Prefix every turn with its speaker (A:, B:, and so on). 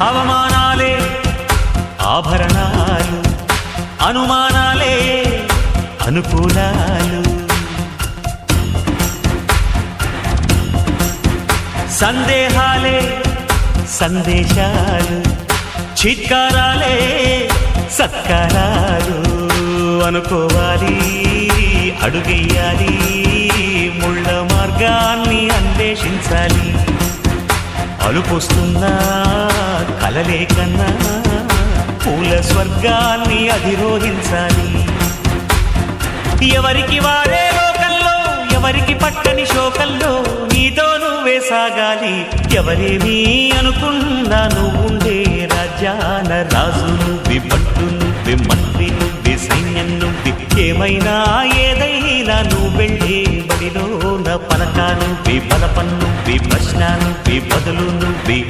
A: అవమానాలే ఆభరణాలు, అనుమానాలే అనుకూలాలు, సందేహాలే సందేశాలు, చిత్కారాలే సత్కారాలు. అనుకోవాలి, అడుగెయ్యాలి, ముళ్ళ మార్గాన్ని అన్వేషించాలి. అలుపొస్తున్నా కలలే కన్నా పూల స్వర్గాన్ని అధిరోహించాలి. ఎవరికి వారే లోకంలో, ఎవరికి పట్టని శోకంలో నీతో నువ్వే సాగాలి. ఎవరేమీ అనుకున్నా నువ్వుండే రాజ్యాన రాజు నువ్వి, పట్టు నువ్వి, మంత్రి నువ్వి, సైన్యం నువ్వి. ఏమైనా ఏదైనా నువ్వు వెళ్ళే బడిలో నా పలక నువ్వి, బలపన్నువ్వి, ప్రశ్న నువ్వి, బదులు నువ్వి.